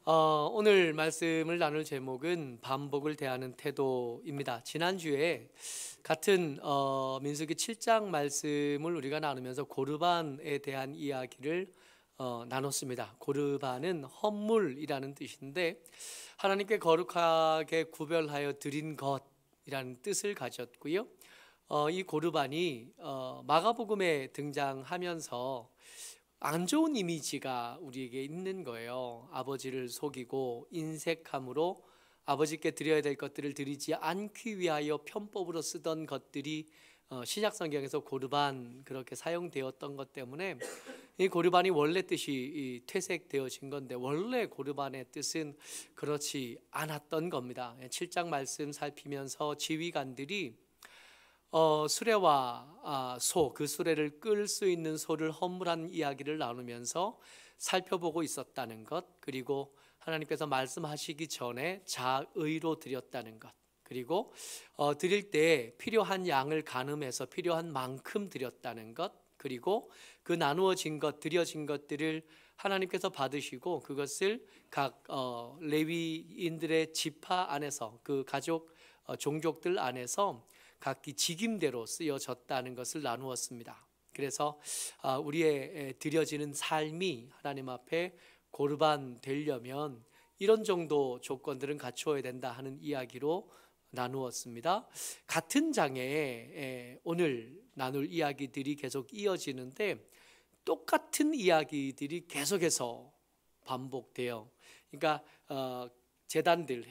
오늘 말씀을 나눌 제목은 반복을 대하는 태도입니다. 지난주에 같은 민수기 7장 말씀을 우리가 나누면서 고르반에 대한 이야기를 나눴습니다. 고르반은 헌물이라는 뜻인데 하나님께 거룩하게 구별하여 드린 것이라는 뜻을 가졌고요. 이 고르반이 마가복음에 등장하면서 안 좋은 이미지가 우리에게 있는 거예요. 아버지를 속이고 인색함으로 아버지께 드려야 될 것들을 드리지 않기 위하여 편법으로 쓰던 것들이 신약 성경에서 고르반 그렇게 사용되었던 것 때문에 이 고르반이 원래 뜻이 퇴색되어진 건데 원래 고르반의 뜻은 그렇지 않았던 겁니다. 7장 말씀 살피면서 지휘관들이 수레와 소, 그 수레를 끌 수 있는 소를 헌물한 이야기를 나누면서 살펴보고 있었다는 것, 그리고 하나님께서 말씀하시기 전에 자의로 드렸다는 것, 그리고 드릴 때 필요한 양을 가늠해서 필요한 만큼 드렸다는 것, 그리고 그 나누어진 것, 드려진 것들을 하나님께서 받으시고 그것을 각 레위인들의 지파 안에서 그 가족 종족들 안에서 각기 직임대로 쓰여졌다는 것을 나누었습니다. 그래서 우리의 드려지는 삶이 하나님 앞에 고르반 되려면 이런 정도 조건들은 갖추어야 된다 하는 이야기로 나누었습니다. 같은 장에 오늘 나눌 이야기들이 계속 이어지는데 똑같은 이야기들이 계속해서 반복돼요. 그러니까 제단들,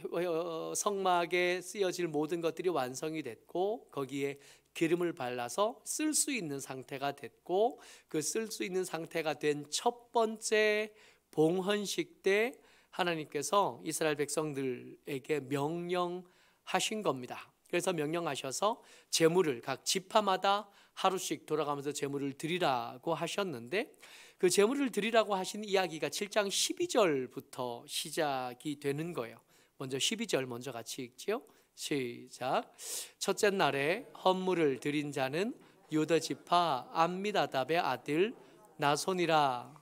성막에 쓰여질 모든 것들이 완성이 됐고 거기에 기름을 발라서 쓸 수 있는 상태가 됐고 그 쓸 수 있는 상태가 된 첫 번째 봉헌식 때 하나님께서 이스라엘 백성들에게 명령하신 겁니다. 그래서 명령하셔서 제물을 각 지파마다 하루씩 돌아가면서 제물을 드리라고 하셨는데 그 제물을 드리라고 하신 이야기가 7장 12절부터 시작이 되는 거예요. 먼저 12절 먼저 같이 읽지요. 시작. 첫째 날에 헌물을 드린 자는 유다 지파 암미나답의 아들 나손이라.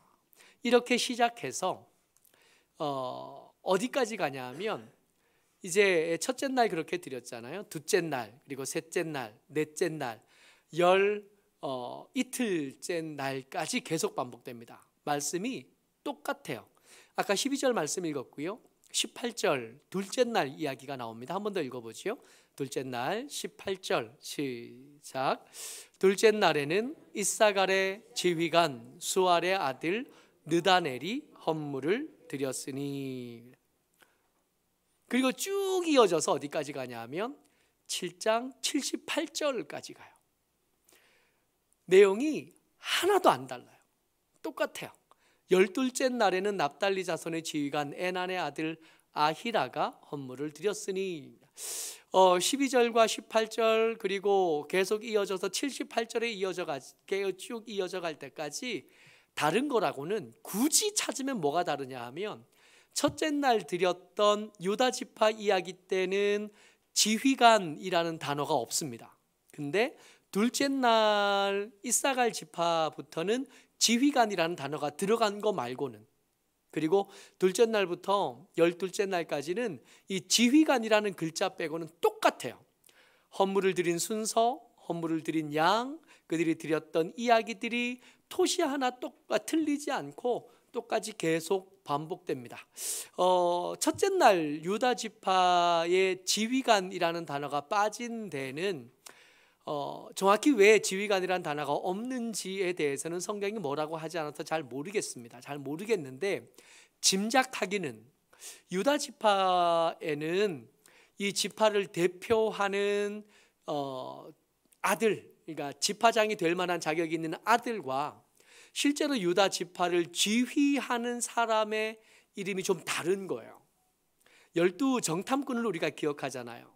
이렇게 시작해서 어디까지 가냐면 이제 첫째 날 그렇게 드렸잖아요. 둘째 날, 그리고 셋째 날, 넷째 날, 이틀째 날까지 계속 반복됩니다. 말씀이 똑같아요. 아까 12절 말씀 읽었고요. 18절 둘째 날 이야기가 나옵니다. 한 번 더 읽어보죠. 둘째 날 18절 시작. 둘째 날에는 이사갈의 지휘관 수알의 아들 느다넬이 헌물을 드렸으니. 그리고 쭉 이어져서 어디까지 가냐면 7장 78절까지 가요. 내용이 하나도 안 달라요. 똑같아요. 12째 날에는 납달리 자손의 지휘관 에난의 아들 아히라가 헌물을 드렸으니. 12절과 18절 그리고 계속 이어져서 78절에 쭉 이어져 갈 때까지 다른 거라고는 굳이 찾으면 뭐가 다르냐 하면 첫째 날 드렸던 유다 지파 이야기 때는 지휘관이라는 단어가 없습니다. 근데 둘째 날 이사갈 지파부터는 지휘관이라는 단어가 들어간 거 말고는, 그리고 둘째 날부터 12째 날까지는 이 지휘관이라는 글자 빼고는 똑같아요. 헌물을 드린 순서, 헌물을 드린 양, 그들이 드렸던 이야기들이 토시 하나 틀리지 않고 똑같이 계속 반복됩니다. 첫째 날 유다 지파의 지휘관이라는 단어가 빠진 데는 정확히 왜 지휘관이라는 단어가 없는지에 대해서는 성경이 뭐라고 하지 않아서 잘 모르겠습니다. 잘 모르겠는데 짐작하기는 유다 지파에는 이 지파를 대표하는 아들, 그러니까 지파장이 될 만한 자격이 있는 아들과 실제로 유다 지파를 지휘하는 사람의 이름이 좀 다른 거예요. 12 정탐꾼을 우리가 기억하잖아요.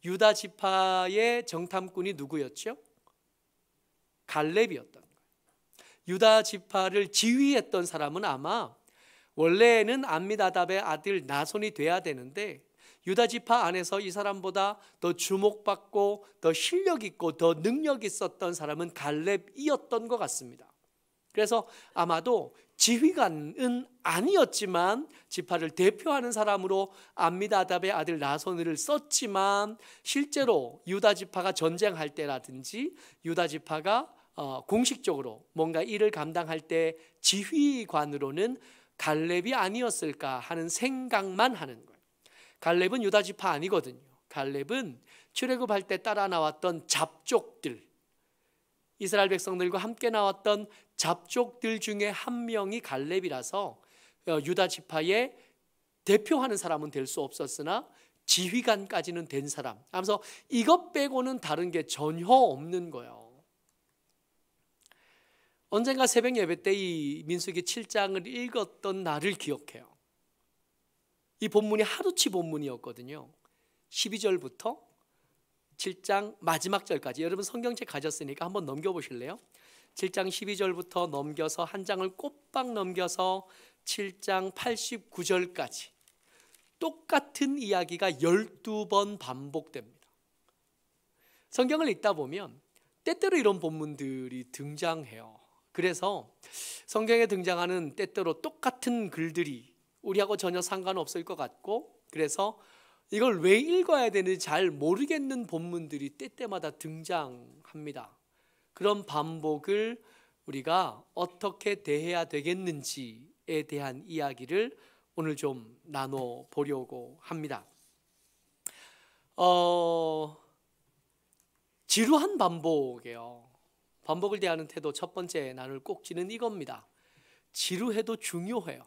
유다 지파의 정탐꾼이 누구였죠? 갈렙이었던 거예요. 유다 지파를 지휘했던 사람은 아마 원래는 암미나답의 아들 나손이 돼야 되는데 유다 지파 안에서 이 사람보다 더 주목받고 더 실력 있고 더 능력 있었던 사람은 갈렙이었던 것 같습니다. 그래서 아마도 지휘관은 아니었지만 지파를 대표하는 사람으로 암미나답의 아들 나손을 썼지만 실제로 유다 지파가 전쟁할 때라든지 유다 지파가 공식적으로 뭔가 일을 감당할 때 지휘관으로는 갈렙이 아니었을까 하는 생각만 하는 거예요. 갈렙은 유다 지파 아니거든요. 갈렙은 출애굽할 때 따라 나왔던 잡족들, 이스라엘 백성들과 함께 나왔던 잡족들 중에 한 명이 갈렙이라서 유다 지파의 대표하는 사람은 될 수 없었으나 지휘관까지는 된 사람. 하면서 이것 빼고는 다른 게 전혀 없는 거예요. 언젠가 새벽 예배 때 이 민수기 7장을 읽었던 날을 기억해요. 이 본문이 하루치 본문이었거든요. 12절부터 7장 마지막 절까지. 여러분 성경책 가졌으니까 한번 넘겨보실래요? 7장 12절부터 넘겨서 한 장을 꼬박 넘겨서 7장 89절까지 똑같은 이야기가 12번 반복됩니다. 성경을 읽다 보면 때때로 이런 본문들이 등장해요. 그래서 성경에 등장하는 때때로 똑같은 글들이 우리하고 전혀 상관없을 것 같고, 그래서 이걸 왜 읽어야 되는지 잘 모르겠는 본문들이 때때마다 등장합니다. 그런 반복을 우리가 어떻게 대해야 되겠는지에 대한 이야기를 오늘 좀 나눠보려고 합니다. 지루한 반복이에요. 반복을 대하는 태도 첫 번째 나눌 꼭지는 이겁니다. 지루해도 중요해요.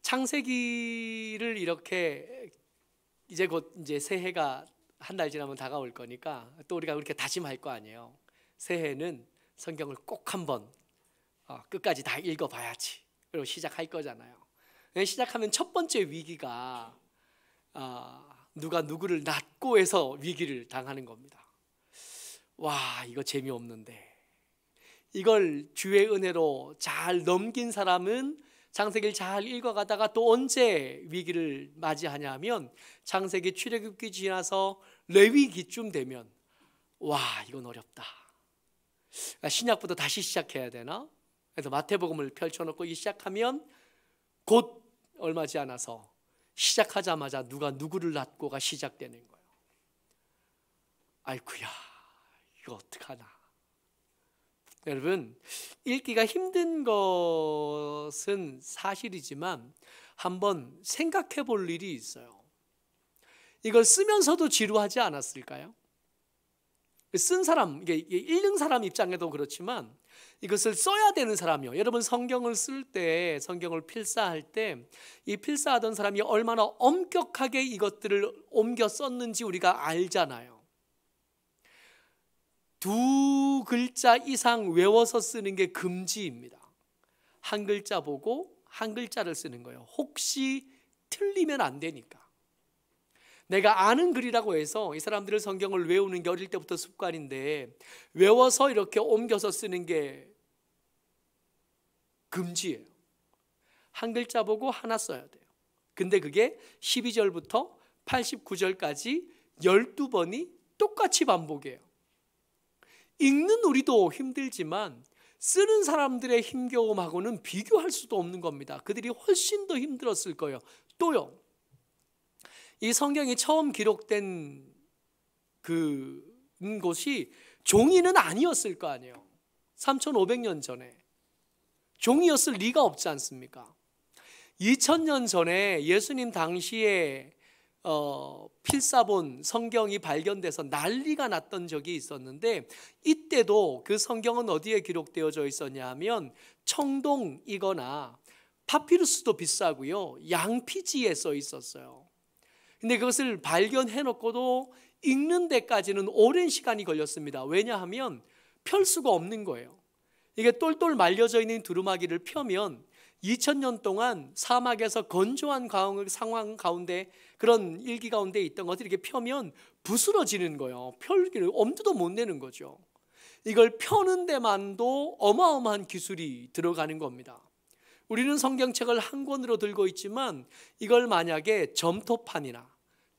창세기를 이렇게 이제 곧 새해가 한 달 지나면 다가올 거니까 또 우리가 그렇게 다짐할 거 아니에요. 새해는 성경을 꼭 한번 끝까지 다 읽어봐야지. 그리고 시작할 거잖아요. 시작하면 첫 번째 위기가 누가 누구를 낳고 해서 위기를 당하는 겁니다. 와, 이거 재미없는데. 이걸 주의 은혜로 잘 넘긴 사람은 창세기를 잘 읽어가다가 또 언제 위기를 맞이하냐면 창세기 출애굽기 지나서 레위기쯤 되면 와, 이건 어렵다. 신약부터 다시 시작해야 되나? 그래서 마태복음을 펼쳐놓고 시작하면 곧 얼마 지 않아서 시작하자마자 누가 누구를 낳고가 시작되는 거예요. 아이쿠야, 이거 어떡하나. 여러분, 읽기가 힘든 것은 사실이지만 한번 생각해 볼 일이 있어요. 이걸 쓰면서도 지루하지 않았을까요? 쓴 사람, 이게 읽는 사람 입장에도 그렇지만 이것을 써야 되는 사람이요. 여러분 성경을 쓸 때, 성경을 필사할 때 이 필사하던 사람이 얼마나 엄격하게 이것들을 옮겨 썼는지 우리가 알잖아요. 2글자 이상 외워서 쓰는 게 금지입니다. 한 글자 보고 한 글자를 쓰는 거예요. 혹시 틀리면 안 되니까. 내가 아는 글이라고 해서 이 사람들을 성경을 외우는 게 어릴 때부터 습관인데 외워서 이렇게 옮겨서 쓰는 게 금지예요. 한 글자 보고 하나 써야 돼요. 근데 그게 12절부터 89절까지 12번이 똑같이 반복이에요. 읽는 우리도 힘들지만 쓰는 사람들의 힘겨움하고는 비교할 수도 없는 겁니다. 그들이 훨씬 더 힘들었을 거예요. 또요, 이 성경이 처음 기록된 곳이 종이는 아니었을 거 아니에요. 3500년 전에 종이었을 리가 없지 않습니까? 2000년 전에 예수님 당시에 필사본 성경이 발견돼서 난리가 났던 적이 있었는데 이때도 그 성경은 어디에 기록되어져 있었냐 하면 청동이거나 파피루스도 비싸고요, 양피지에 써 있었어요. 근데 그것을 발견해 놓고도 읽는 데까지는 오랜 시간이 걸렸습니다. 왜냐하면 펼 수가 없는 거예요. 이게 똘똘 말려져 있는 두루마기를 펴면 2000년 동안 사막에서 건조한 상황 가운데, 그런 일기 가운데 있던 것들이 이렇게 펴면 부스러지는 거예요. 펼기를 엄두도 못 내는 거죠. 이걸 펴는 데만도 어마어마한 기술이 들어가는 겁니다. 우리는 성경책을 한 권으로 들고 있지만 이걸 만약에 점토판이나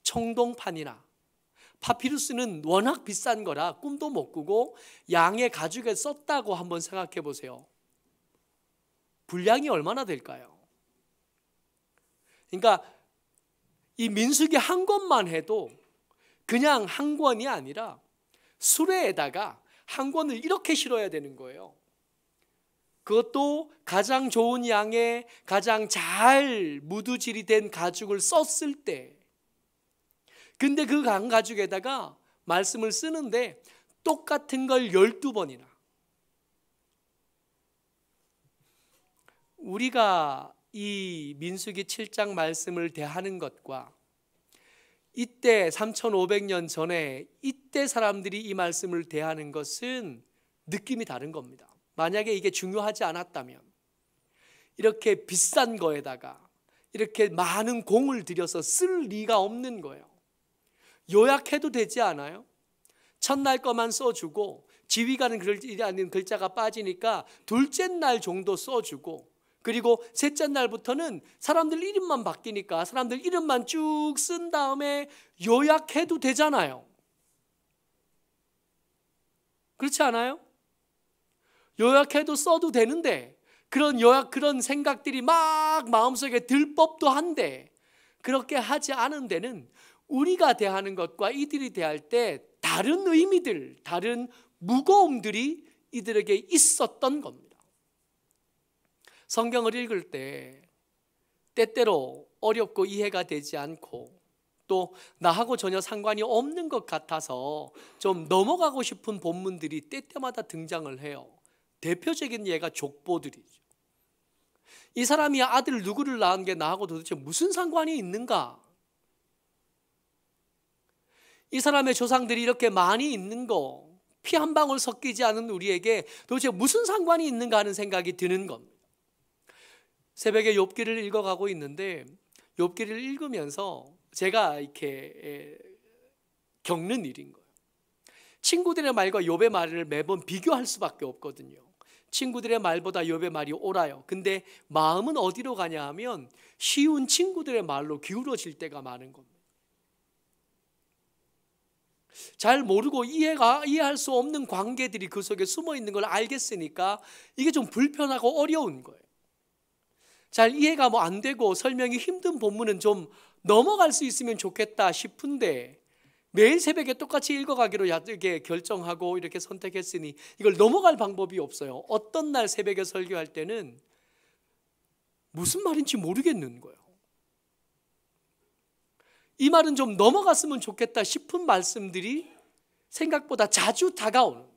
청동판이나 파피루스는 워낙 비싼 거라 꿈도 못 꾸고 양의 가죽에 썼다고 한번 생각해 보세요. 분량이 얼마나 될까요? 그러니까 이 민수기 한 권만 해도 그냥 한 권이 아니라 수레에다가 한 권을 이렇게 실어야 되는 거예요. 그것도 가장 좋은 양의 가장 잘 무두질이 된 가죽을 썼을 때. 근데 그 가죽에다가 말씀을 쓰는데 똑같은 걸 12번이나. 우리가 이 민수기 7장 말씀을 대하는 것과 이때 3500년 전에 이때 사람들이 이 말씀을 대하는 것은 느낌이 다른 겁니다. 만약에 이게 중요하지 않았다면 이렇게 비싼 거에다가 이렇게 많은 공을 들여서 쓸 리가 없는 거예요. 요약해도 되지 않아요? 첫날 거만 써주고 지휘관은 그러지 글자가 빠지니까 둘째 날 정도 써주고, 그리고 셋째 날부터는 사람들 이름만 바뀌니까 사람들 이름만 쭉 쓴 다음에 요약해도 되잖아요. 그렇지 않아요? 요약해도 써도 되는데 그런 생각들이 막 마음속에 들 법도 한데 그렇게 하지 않은 데는 우리가 대하는 것과 이들이 대할 때 다른 의미들, 다른 무거움들이 이들에게 있었던 겁니다. 성경을 읽을 때 때때로 어렵고 이해가 되지 않고 또 나하고 전혀 상관이 없는 것 같아서 좀 넘어가고 싶은 본문들이 때때마다 등장을 해요. 대표적인 예가 족보들이죠. 이 사람이 아들 누구를 낳은 게 나하고 도대체 무슨 상관이 있는가? 이 사람의 조상들이 이렇게 많이 있는 거, 피 한 방울 섞이지 않은 우리에게 도대체 무슨 상관이 있는가 하는 생각이 드는 겁니다. 새벽에 욥기를 읽어가고 있는데 욥기를 읽으면서 제가 이렇게 겪는 일인 거예요. 친구들의 말과 욥의 말을 매번 비교할 수밖에 없거든요. 친구들의 말보다 욥의 말이 옳아요. 근데 마음은 어디로 가냐 하면 쉬운 친구들의 말로 기울어질 때가 많은 겁니다. 잘 모르고 이해할 수 없는 관계들이 그 속에 숨어 있는 걸 알겠으니까 이게 좀 불편하고 어려운 거예요. 잘 이해가 안 되고 설명이 힘든 본문은 좀 넘어갈 수 있으면 좋겠다 싶은데 매일 새벽에 똑같이 읽어가기로 이렇게 결정하고 이렇게 선택했으니 이걸 넘어갈 방법이 없어요. 어떤 날 새벽에 설교할 때는 무슨 말인지 모르겠는 거예요. 이 말은 좀 넘어갔으면 좋겠다 싶은 말씀들이 생각보다 자주 다가오는 거예요.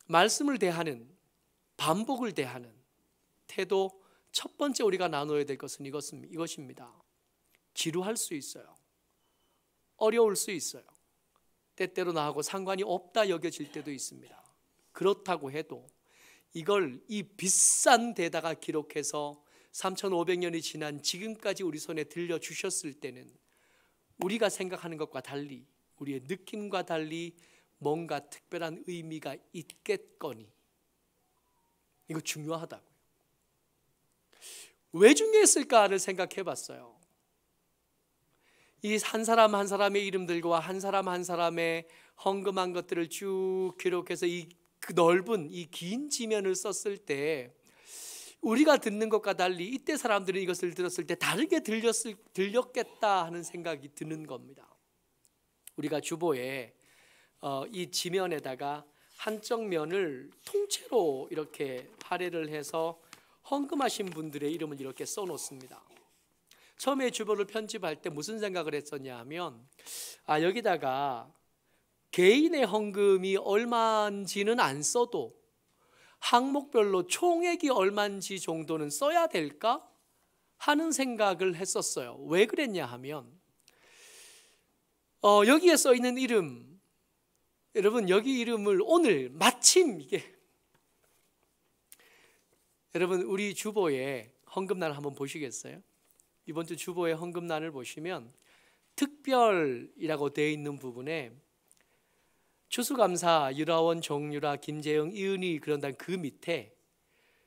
말씀을 대하는, 반복을 대하는 태도, 첫 번째 우리가 나눠야 될 것은 이것입니다. 지루할 수 있어요. 어려울 수 있어요. 때때로 나하고 상관이 없다 여겨질 때도 있습니다. 그렇다고 해도 이걸 이 비싼 데다가 기록해서 3500년이 지난 지금까지 우리 손에 들려주셨을 때는 우리가 생각하는 것과 달리, 우리의 느낌과 달리 뭔가 특별한 의미가 있겠거니 이거 중요하다고요. 왜 중요했을까를 생각해 봤어요. 이 한 사람 한 사람의 이름들과 한 사람 한 사람의 헌금한 것들을 쭉 기록해서 이 넓은 이 긴 지면을 썼을 때 우리가 듣는 것과 달리 이때 사람들은 이것을 들었을 때 다르게 들렸겠다 하는 생각이 드는 겁니다. 우리가 주보에 이 지면에다가 한쪽 면을 통째로 이렇게 할애를 해서 헌금하신 분들의 이름을 이렇게 써놓습니다. 처음에 주보를 편집할 때 무슨 생각을 했었냐 하면 여기다가 개인의 헌금이 얼마인지는 안 써도 항목별로 총액이 얼마인지 정도는 써야 될까 하는 생각을 했었어요. 왜 그랬냐 하면 여기에 써 있는 이름, 여러분 여기 이름을 오늘 마침 여러분 우리 주보에 헌금란을 한번 보시겠어요? 이번 주 주보에 헌금란을 보시면 특별이라고 되어 있는 부분에 추수감사 유라원, 정유라, 김재영, 이은희 그런다는 그 밑에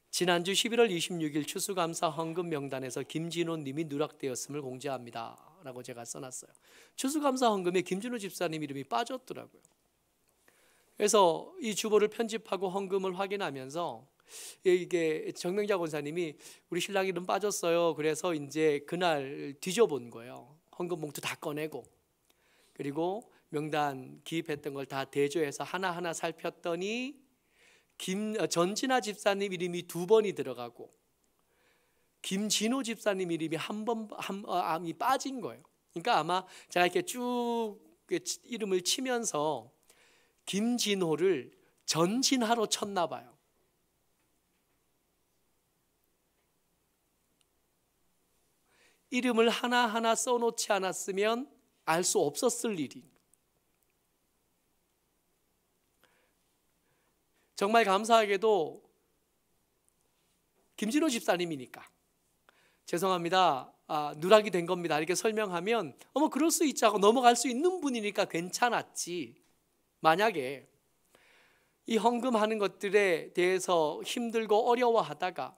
지난주 11월 26일 추수감사 헌금 명단에서 김진호 님이 누락되었음을 공지합니다 헌금하다라고 제가 써놨어요. 추수감사 헌금에 김진호 집사님 이름이 빠졌더라고요. 그래서 이 주보를 편집하고 헌금을 확인하면서 이게 정명자 권사님이 우리 신랑 이름 빠졌어요. 그래서 이제 그날 뒤져본 거예요. 헌금 봉투 다 꺼내고, 그리고 명단 기입했던 걸 다 대조해서 하나하나 살폈더니 전진아 집사님 이름이 2번이 들어가고 김진호 집사님 이름이 한 번 빠진 거예요. 그러니까 아마 제가 이렇게 쭉 이름을 치면서 김진호를 전진하로 쳤나 봐요. 이름을 하나하나 써놓지 않았으면 알 수 없었을 일이. 정말 감사하게도 김진호 집사님이니까 죄송합니다, 누락이 된 겁니다 이렇게 설명하면 어머 그럴 수 있지 하고 넘어갈 수 있는 분이니까 괜찮았지, 만약에 이 헌금하는 것들에 대해서 힘들고 어려워하다가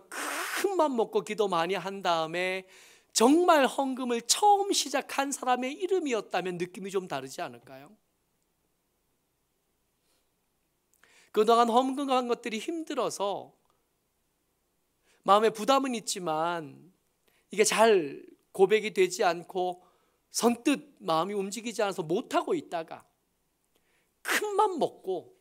큰 맘 먹고 기도 많이 한 다음에 정말 헌금을 처음 시작한 사람의 이름이었다면 느낌이 좀 다르지 않을까요? 그동안 헌금한 것들이 힘들어서 마음에 부담은 있지만 이게 잘 고백이 되지 않고 선뜻 마음이 움직이지 않아서 못하고 있다가 큰 맘 먹고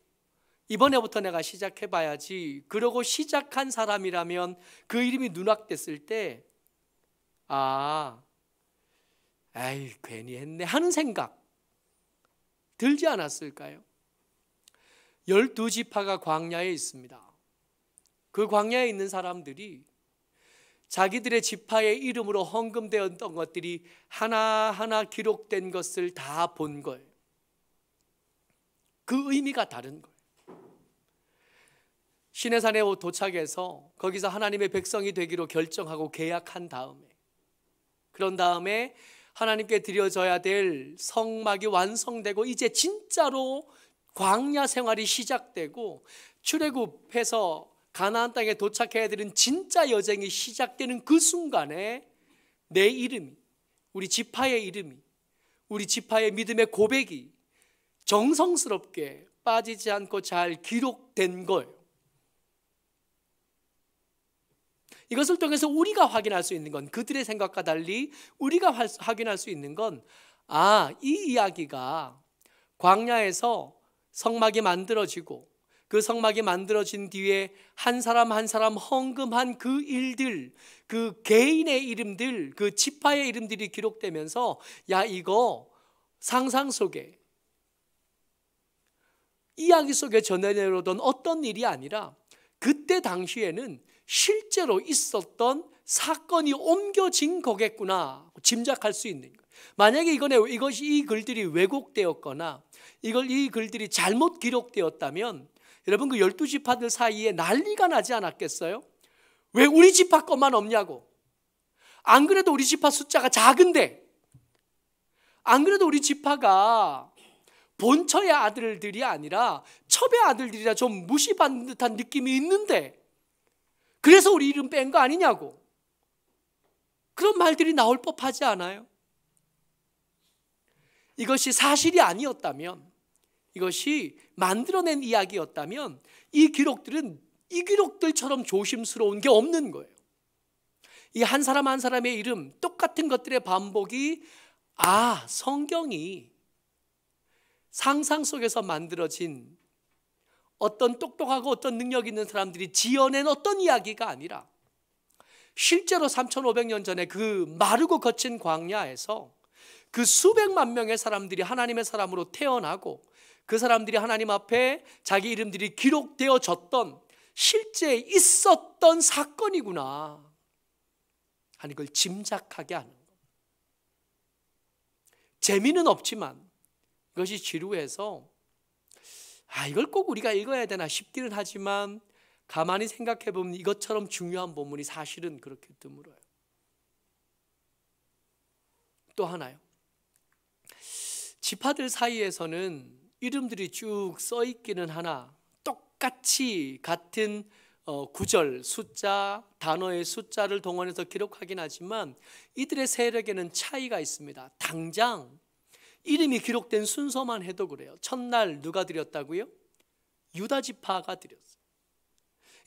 이번에부터 내가 시작해봐야지 그러고 시작한 사람이라면 그 이름이 누락됐을 때 에이 괜히 했네 하는 생각 들지 않았을까요? 12지파가 광야에 있습니다. 그 광야에 있는 사람들이 자기들의 지파의 이름으로 헌금되었던 것들이 하나하나 기록된 것을 다 본 거예요. 그 의미가 다른 거예요. 시내산에 도착해서 거기서 하나님의 백성이 되기로 결정하고 계약한 다음에, 그런 다음에 하나님께 드려져야 될 성막이 완성되고 이제 진짜로 광야 생활이 시작되고 출애굽해서 가나안 땅에 도착해야 되는 진짜 여정이 시작되는 그 순간에 내 이름이, 우리 지파의 이름이, 우리 지파의 믿음의 고백이 정성스럽게 빠지지 않고 잘 기록된 거예요. 이것을 통해서 우리가 확인할 수 있는 건, 그들의 생각과 달리 우리가 확인할 수 있는 건, 이 이야기가 광야에서 성막이 만들어지고 그 성막이 만들어진 뒤에 한 사람 한 사람 헌금한 그 일들, 그 개인의 이름들, 그 지파의 이름들이 기록되면서 이거 상상 속에, 이야기 속에 전해내려던 어떤 일이 아니라 그때 당시에는 실제로 있었던 사건이 옮겨진 거겠구나 짐작할 수 있는 거예요. 만약에 이 글들이 왜곡되었거나 이 글들이 잘못 기록되었다면 여러분 그 12지파들 사이에 난리가 나지 않았겠어요? 왜 우리 지파 것만 없냐고. 안 그래도 우리 지파 숫자가 작은데, 안 그래도 우리 지파가 본처의 아들들이 아니라 첩의 아들들이라 좀 무시받는 듯한 느낌이 있는데 그래서 우리 이름 뺀 거 아니냐고. 그런 말들이 나올 법하지 않아요? 이것이 사실이 아니었다면, 이것이 만들어낸 이야기였다면 이 기록들은 이 기록들처럼 조심스러운 게 없는 거예요. 이 한 사람 한 사람의 이름, 똑같은 것들의 반복이 성경이 상상 속에서 만들어진 어떤 똑똑하고 어떤 능력 있는 사람들이 지어낸 어떤 이야기가 아니라 실제로 3,500년 전에 그 마르고 거친 광야에서 그 수백만 명의 사람들이 하나님의 사람으로 태어나고 그 사람들이 하나님 앞에 자기 이름들이 기록되어졌던 실제 있었던 사건이구나 하는 걸 짐작하게 하는 것. 재미는 없지만 이것이 지루해서 이걸 꼭 우리가 읽어야 되나 싶기는 하지만 가만히 생각해 보면 이것처럼 중요한 본문이 사실은 그렇게 드물어요. 또 하나요. 지파들 사이에서는 이름들이 쭉 써 있기는 하나 똑같이 같은 구절 숫자 단어의 숫자를 동원해서 기록하긴 하지만 이들의 세력에는 차이가 있습니다. 당장 이름이 기록된 순서만 해도 그래요. 첫날 누가 드렸다고요? 유다 지파가 드렸어요.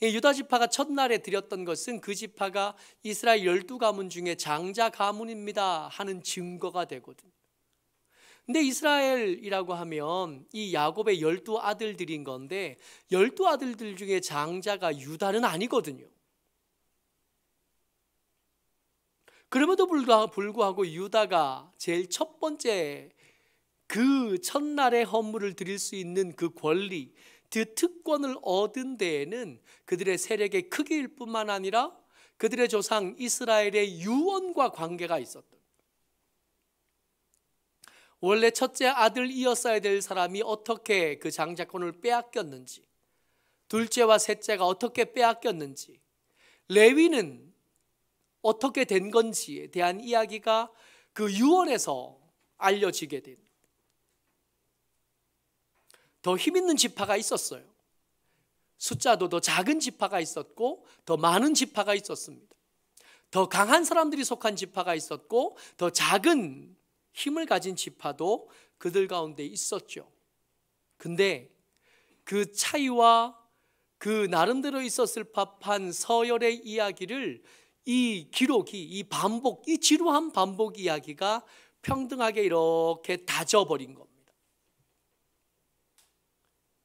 유다 지파가 첫날에 드렸던 것은 그 지파가 이스라엘 12가문 중에 장자 가문입니다 하는 증거가 되거든요. 근데 이스라엘이라고 하면 이 야곱의 12아들들인 건데 12아들들 중에 장자가 유다는 아니거든요. 그럼에도 불구하고 유다가 제일 첫 번째 그 첫날의 헌물을 드릴 수 있는 그 권리, 그 특권을 얻은 데에는 그들의 세력의 크기일 뿐만 아니라 그들의 조상 이스라엘의 유언과 관계가 있었던, 원래 첫째 아들이었어야 될 사람이 어떻게 그 장자권을 빼앗겼는지, 둘째와 셋째가 어떻게 빼앗겼는지, 레위는 어떻게 된 건지에 대한 이야기가 그 유언에서 알려지게 된, 더 힘있는 지파가 있었어요. 숫자도 더 작은 지파가 있었고 더 많은 지파가 있었습니다. 더 강한 사람들이 속한 지파가 있었고 더 작은 힘을 가진 지파도 그들 가운데 있었죠. 근데 그 차이와 그 나름대로 있었을 법한 서열의 이야기를 이 기록이, 이 반복, 이 지루한 반복 이야기가 평등하게 이렇게 다져버린 겁니다.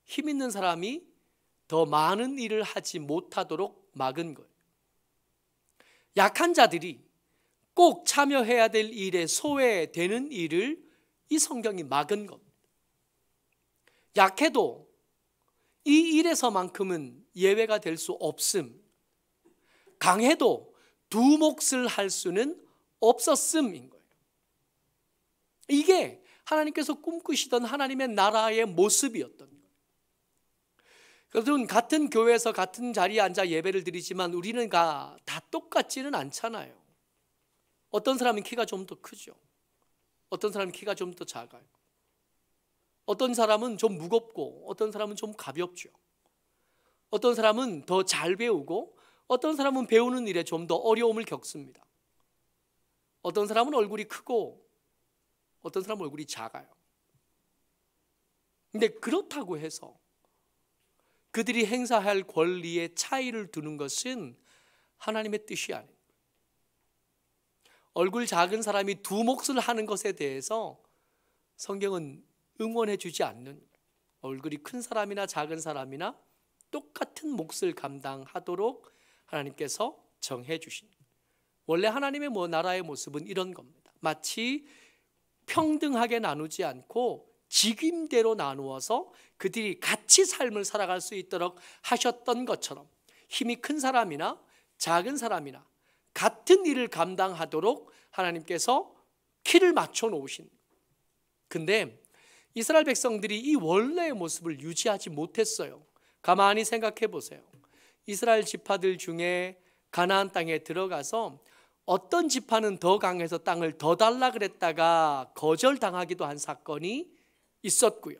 힘 있는 사람이 더 많은 일을 하지 못하도록 막은 거예요. 약한 자들이 꼭 참여해야 될 일에 소외되는 일을 이 성경이 막은 겁니다. 약해도 이 일에서만큼은 예외가 될 수 없음, 강해도 두 몫을 할 수는 없었음인 거예요. 이게 하나님께서 꿈꾸시던 하나님의 나라의 모습이었던 거예요. 여러분, 같은 교회에서 같은 자리에 앉아 예배를 드리지만 우리는 다 똑같지는 않잖아요. 어떤 사람은 키가 좀 더 크죠. 어떤 사람은 키가 좀 더 작아요. 어떤 사람은 좀 무겁고 어떤 사람은 좀 가볍죠. 어떤 사람은 더 잘 배우고 어떤 사람은 배우는 일에 좀 더 어려움을 겪습니다. 어떤 사람은 얼굴이 크고 어떤 사람은 얼굴이 작아요. 근데 그렇다고 해서 그들이 행사할 권리에 차이를 두는 것은 하나님의 뜻이 아닙니다. 얼굴 작은 사람이 두 몫을 하는 것에 대해서 성경은 응원해 주지 않는, 얼굴이 큰 사람이나 작은 사람이나 똑같은 몫을 감당하도록 하나님께서 정해 주신, 원래 하나님의 나라의 모습은 이런 겁니다. 마치 평등하게 나누지 않고 직임대로 나누어서 그들이 같이 삶을 살아갈 수 있도록 하셨던 것처럼 힘이 큰 사람이나 작은 사람이나 같은 일을 감당하도록 하나님께서 키를 맞춰 놓으신. 근데 이스라엘 백성들이 이 원래의 모습을 유지하지 못했어요. 가만히 생각해 보세요. 이스라엘 지파들 중에 가나안 땅에 들어가서 어떤 지파는 더 강해서 땅을 더 달라 그랬다가 거절당하기도 한 사건이 있었고요.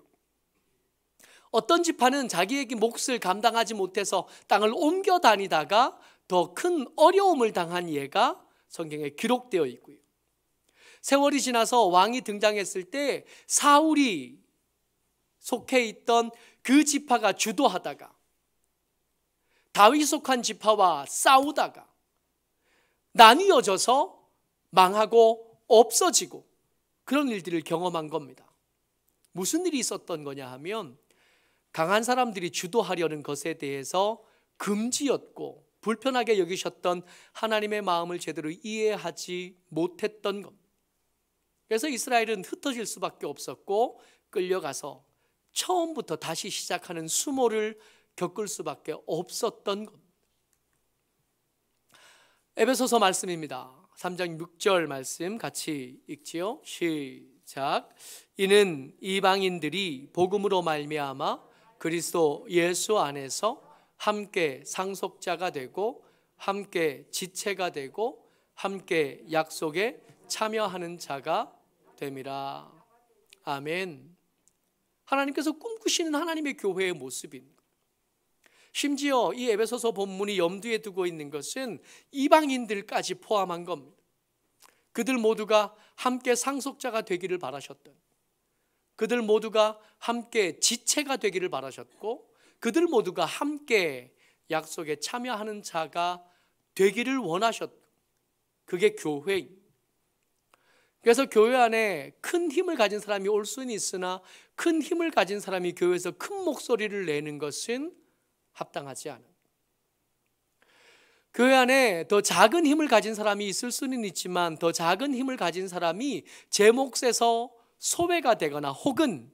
어떤 지파는 자기에게 몫을 감당하지 못해서 땅을 옮겨 다니다가 더 큰 어려움을 당한 예가 성경에 기록되어 있고요. 세월이 지나서 왕이 등장했을 때 사울이 속해 있던 그 지파가 주도하다가 다윗이 속한 지파와 싸우다가 나뉘어져서 망하고 없어지고 그런 일들을 경험한 겁니다. 무슨 일이 있었던 거냐 하면 강한 사람들이 주도하려는 것에 대해서 금지였고 불편하게 여기셨던 하나님의 마음을 제대로 이해하지 못했던 겁니다. 그래서 이스라엘은 흩어질 수밖에 없었고 끌려가서 처음부터 다시 시작하는 수모를 겪을 수밖에 없었던 겁니다. 에베소서 말씀입니다. 3장 6절 말씀 같이 읽지요. 시작. 이는 이방인들이 복음으로 말미암아 그리스도 예수 안에서 함께 상속자가 되고 함께 지체가 되고 함께 약속에 참여하는 자가 됨이라. 아멘. 하나님께서 꿈꾸시는 하나님의 교회의 모습입니다. 심지어 이 에베소서 본문이 염두에 두고 있는 것은 이방인들까지 포함한 겁니다. 그들 모두가 함께 상속자가 되기를 바라셨던, 그들 모두가 함께 지체가 되기를 바라셨고, 그들 모두가 함께 약속에 참여하는 자가 되기를 원하셨던, 그게 교회입니다. 그래서 교회 안에 큰 힘을 가진 사람이 올 수는 있으나 큰 힘을 가진 사람이 교회에서 큰 목소리를 내는 것은 합당하지 않은, 교회 안에 더 작은 힘을 가진 사람이 있을 수는 있지만 더 작은 힘을 가진 사람이 제 몫에서 소외가 되거나 혹은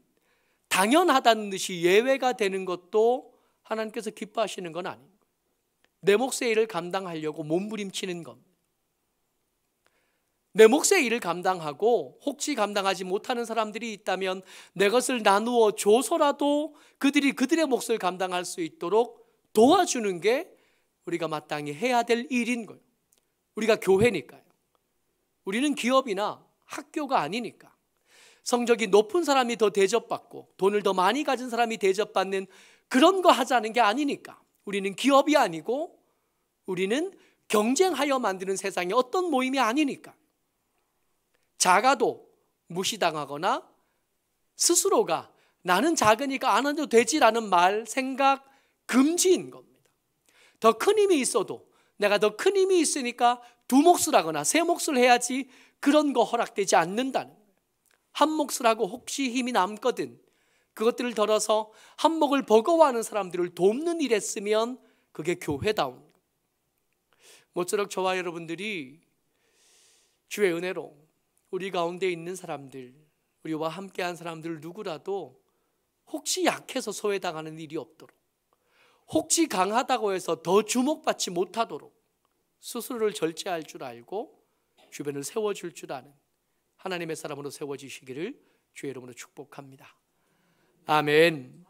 당연하다는 듯이 예외가 되는 것도 하나님께서 기뻐하시는 건 아닙니다. 내 몫의 일을 감당하려고 몸부림치는 겁니다. 내 몫의 일을 감당하고 혹시 감당하지 못하는 사람들이 있다면 내 것을 나누어 줘서라도 그들이 그들의 몫을 감당할 수 있도록 도와주는 게 우리가 마땅히 해야 될 일인 거예요. 우리가 교회니까요. 우리는 기업이나 학교가 아니니까. 성적이 높은 사람이 더 대접받고 돈을 더 많이 가진 사람이 대접받는 그런 거 하자는 게 아니니까. 우리는 기업이 아니고 우리는 경쟁하여 만드는 세상의 어떤 모임이 아니니까. 작아도 무시당하거나 스스로가 나는 작으니까 안 해도 되지라는 말, 생각 금지인 겁니다. 더 큰 힘이 있어도 내가 더 큰 힘이 있으니까 두 몫을 하거나 세 몫을 해야지, 그런 거 허락되지 않는다는 거예요. 한 몫을 하고 혹시 힘이 남거든 그것들을 덜어서 한 몫을 버거워하는 사람들을 돕는 일 했으면 그게 교회다운 거예요. 모쪼록 저와 여러분들이 주의 은혜로 우리 가운데 있는 사람들, 우리와 함께한 사람들 누구라도 혹시 약해서 소외당하는 일이 없도록, 혹시 강하다고 해서 더 주목받지 못하도록 스스로를 절제할 줄 알고 주변을 세워줄 줄 아는 하나님의 사람으로 세워지시기를 주의 이름으로 축복합니다. 아멘.